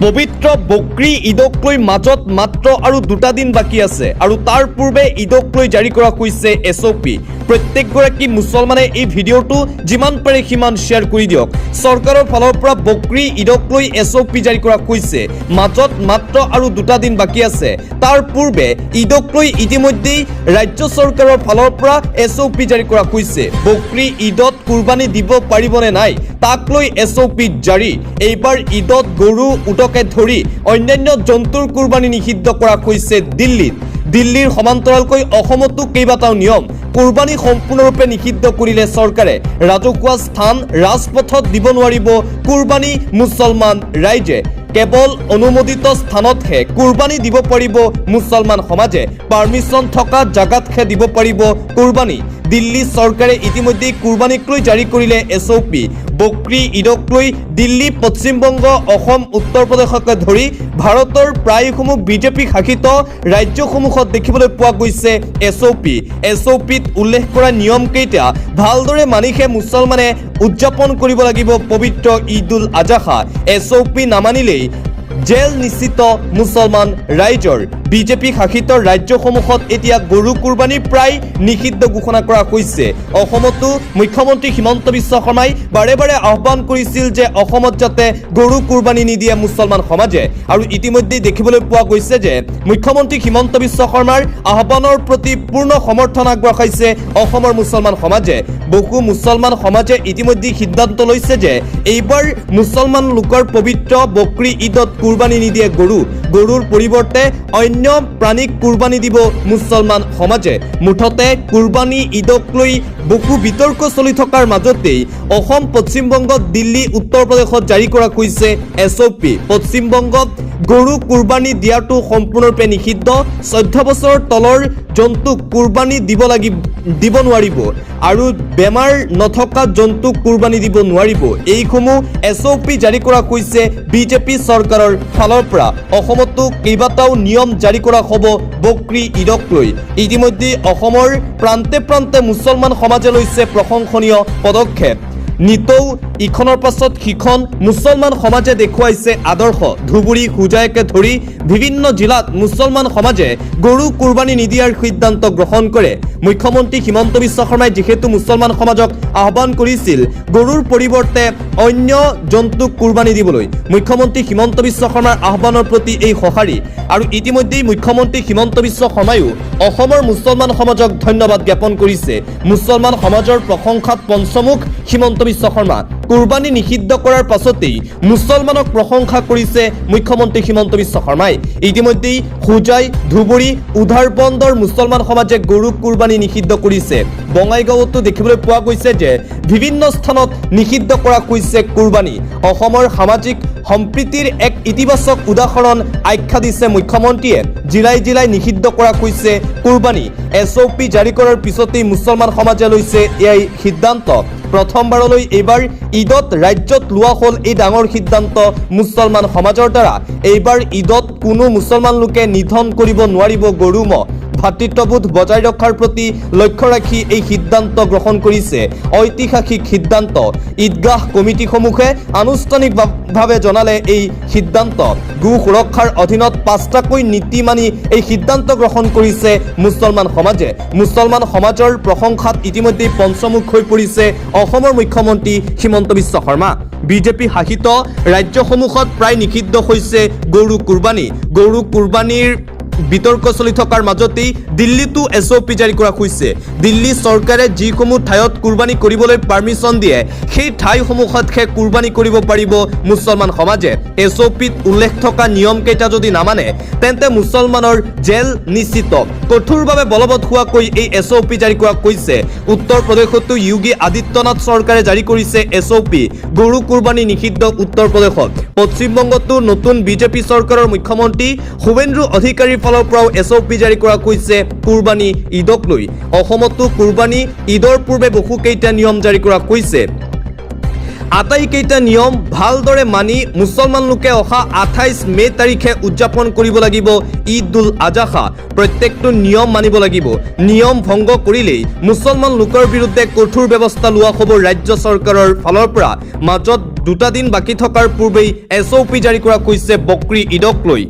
পবিত্ৰ বকৰি ঈদক লৈ মাজত মাত্ৰ আৰু 2টা দিন বাকী আছে আৰু তাৰ পূৰ্বে ঈদক লৈ জাৰি কৰা হৈছে SOP। প্ৰত্যেকগৰাকী মুছলমানে এই ভিডিঅ'টো যিমান পাৰে সিমান শ্বেয়াৰ কৰি দিয়ক। চৰকাৰৰ ফালৰ পৰা বকৰি ঈদক লৈ SOP জাৰি কৰা হৈছে, মাজত মাত্ৰ আৰু 2টা দিন বাকী আছে। তাৰ পূৰ্বে ঈদক লৈ ইতিমধ্যেই ৰাজ্য চৰকাৰৰ ফালৰ পৰা SOP জাৰি কৰা হৈছে। বকৰি ঈদত কুৰবানী দিব পাৰিবনে নাই তাক লৈ SOP জাৰি। এইবাৰ ঈদত গৰু উটকে ধৰি অন্যান্য জন্তুৰ কুৰবানী নিষিদ্ধ কৰা হৈছে দিল্লীত। দিল্লীৰ সমান্তৰালকৈ অসমতো কেইবাটাও নিয়ম কুৰবানী সম্পূৰ্ণৰূপে নিষিদ্ধ কৰিলে চৰকাৰে। ৰাজহুৱা স্থান ৰাজপথত দিব নোৱাৰিব কুৰবানী মুছলমান ৰাইজে। কেৱল অনুমোদিত স্থানতহে কুৰবানী দিব পাৰিব মুছলমান সমাজে। পাৰ্মিশ্যন থকা জাগাতহে দিব পাৰিব কুৰবানী। দিল্লী চৰকাৰে ইতিমধ্যে কুৰবানীক লৈ জাৰি কৰিলে SOP। বকৰি ঈদক লৈ দিল্লী, পশ্চিমবংগ, অসম, উত্তৰ প্ৰদেশকে ধৰি ভাৰতৰ প্ৰায়সমূহ বিজেপি শাসিত ৰাজ্যসমূহত দেখিবলৈ পোৱা গৈছে SOP। SOPত উল্লেখ কৰা নিয়মকেইটা ভালদৰে মানিহে মুছলমানে উদযাপন কৰিব লাগিব পবিত্ৰ ঈদ-উল আজহা। SOP নামানিলেই জেল নিশ্চিত মুছলমান ৰাইজৰ। বিজেপি শাসিত ৰাজ্যসমূহত এতিয়া গৰু কুৰবানী প্ৰায় নিষিদ্ধ ঘোষণা কৰা হৈছে। অসমতো মুখ্যমন্ত্ৰী হিমন্ত বিশ্ব শৰ্মাই বাৰে বাৰে আহ্বান কৰিছিল যে অসমত যাতে গৰু কুৰবানী নিদিয়ে মুছলমান সমাজে। আৰু ইতিমধ্যে দেখিবলৈ পোৱা গৈছে যে মুখ্যমন্ত্ৰী হিমন্ত বিশ্ব শৰ্মাৰ আহ্বানৰ প্ৰতি পূৰ্ণ সমৰ্থন আগবঢ়াইছে অসমৰ মুছলমান সমাজে। বহু মুছলমান সমাজে ইতিমধ্যে সিদ্ধান্ত লৈছে যে এইবাৰ মুছলমান লোকৰ পবিত্ৰ বকৰি ঈদত কুৰবানী নিদিয়ে গৰুৰ পৰিৱৰ্তে অন্য প্ৰাণীক কুৰবানী দিব মুছলমান সমাজে। মুঠতে কুৰবানী ঈদক লৈ বহু বিতৰ্ক চলি থকাৰ মাজতেই অসম, পশ্চিমবংগ, দিল্লী, উত্তৰ প্ৰদেশত জাৰি কৰা হৈছে SOP। পশ্চিমবংগত গৰু কুৰবানী দিয়াটো সম্পূৰ্ণৰূপে নিষিদ্ধ। 14 বছৰৰ তলৰ জন্তুক কুৰবানী দিব নোৱাৰিব আৰু বেমাৰ নথকা জন্তুক কুৰবানী দিব নোৱাৰিব। এইসমূহ SOP জাৰি কৰা হৈছে বিজেপি চৰকাৰৰ ফালৰ পৰা। অসমতো কেইবাটাও নিয়ম জাৰি কৰা হ'ব বকৰি ঈদক লৈ। ইতিমধ্যে অসমৰ প্ৰান্তে প্ৰান্তে মুছলমান সমাজে লৈছে প্ৰশংসনীয় পদক্ষেপ। নিতৌ ইখনৰ পাছত সিখন মুছলমান সমাজে দেখুৱাইছে আদৰ্শ। ধুবুৰী, হোজাইকে ধৰি বিভিন্ন জিলাত মুছলমান সমাজে গৰু কুৰবানী নিদিয়াৰ সিদ্ধান্ত গ্ৰহণ কৰে। মুখ্যমন্ত্ৰী হিমন্ত বিশ্ব শৰ্মাই যিহেতু মুছলমান সমাজক আহ্বান কৰিছিল গৰুৰ পৰিৱৰ্তে অন্য জন্তুক কুৰবানী দিবলৈ, মুখ্যমন্ত্ৰী হিমন্ত বিশ্ব শৰ্মাৰ আহ্বানৰ প্ৰতি এই সঁহাৰি। আৰু ইতিমধ্যেই মুখ্যমন্ত্ৰী হিমন্ত বিশ্ব শৰ্মায়ো অসমৰ মুছলমান সমাজক ধন্যবাদ জ্ঞাপন কৰিছে। মুছলমান সমাজৰ প্ৰশংসাত পঞ্চমুখ হিমন্ত বিশ্ব শৰ্মা। কুৰবানী নিষিদ্ধ কৰাৰ পাছতেই মুছলমানক প্ৰশংসা কৰিছে মুখ্যমন্ত্ৰী হিমন্ত বিশ্ব শৰ্মাই। ইতিমধ্যেই হোজাই, ধুবুৰী, উধাৰবন্দৰ মুছলমান সমাজে গৰু কুৰবানী নিষিদ্ধ কৰিছে। বঙাইগাঁৱতো দেখিবলৈ পোৱা গৈছে যে বিভিন্ন স্থানত নিষিদ্ধ কৰা হৈছে কুৰবানী। অসমৰ সামাজিক সম্প্ৰীতিৰ এক ইতিবাচক উদাহৰণ আখ্যা দিছে মুখ্যমন্ত্ৰীয়ে। জিলাই জিলাই নিষিদ্ধ কৰা হৈছে কুৰবানী। SOP জাৰি কৰাৰ পিছতেই মুছলমান সমাজে লৈছে এই সিদ্ধান্ত। প্ৰথমবাৰলৈ এইবাৰ ঈদত ৰাজ্যত লোৱা হ'ল এই ডাঙৰ সিদ্ধান্ত মুছলমান সমাজৰ দ্বাৰা। এইবাৰ ঈদত কোনো মুছলমান লোকে নিধন কৰিব নোৱাৰিব গৰু ম'হ। ভাতৃত্ববোধ বজাই ৰখাৰ প্ৰতি লক্ষ্য ৰাখি এই সিদ্ধান্ত গ্ৰহণ কৰিছে। ঐতিহাসিক সিদ্ধান্ত। ঈদগাহ কমিটিসমূহে আনুষ্ঠানিকভাৱে জনালে এই সিদ্ধান্ত। গো সুৰক্ষাৰ অধীনত 5টাকৈ নীতি মানি এই সিদ্ধান্ত গ্ৰহণ কৰিছে মুছলমান সমাজে। মুছলমান সমাজৰ প্ৰশংসাত ইতিমধ্যে পঞ্চমুখ হৈ পৰিছে অসমৰ মুখ্যমন্ত্ৰী হিমন্ত বিশ্ব শৰ্মা। বিজেপি শাসিত ৰাজ্যসমূহত প্ৰায় নিষিদ্ধ হৈছে গৰু কুৰবানী। গৰু কুৰবানীৰ বিতৰ্ক চলি থকাৰ মাজতেই দিল্লীতো SOP জাৰি কৰা হৈছে। দিল্লী চৰকাৰে যিসমূহ ঠাইত কুৰবানী কৰিবলৈ পাৰ্মিশ্যন দিয়ে সেই ঠাইসমূহতহে কুৰবানী কৰিব পাৰিব মুছলমান সমাজে। SOPত উল্লেখ থকা নিয়মকেইটা যদি নামানে তেন্তে মুছলমানৰ জেল নিশ্চিত। কঠোৰভাৱে বলবৎ হোৱাকৈ এই SOP জাৰি কৰা হৈছে। উত্তৰ প্ৰদেশতো যোগী আদিত্যনাথ চৰকাৰে জাৰি কৰিছে SOP। গৰু কুৰবানী নিষিদ্ধ উত্তৰ প্ৰদেশত। পশ্চিমবংগতো নতুন বিজেপি চৰকাৰৰ মুখ্যমন্ত্ৰী শুভেন্দু অধিকাৰীৰ ফালৰ পৰাও SOP জাৰি কৰা হৈছে কুৰবানী ঈদক লৈ। অসমতো কুৰবানী ঈদৰ পূৰ্বে বহুকেইটা নিয়ম জাৰি কৰা হৈছে। আটাইকেইটা নিয়ম ভালদৰে মানি মুছলমান লোকে অহা 28 মে তাৰিখে উদযাপন কৰিব লাগিব ঈদ উল আজাহা। প্ৰত্যেকটো নিয়ম মানিব লাগিব। নিয়ম ভংগ কৰিলেই মুছলমান লোকৰ বিৰুদ্ধে কঠোৰ ব্যৱস্থা লোৱা হ'ব ৰাজ্য চৰকাৰৰ ফালৰ পৰা। মাজত 2টা দিন বাকী থকাৰ পূৰ্বেই SOP জাৰি কৰা হৈছে বকৰি ঈদক লৈ।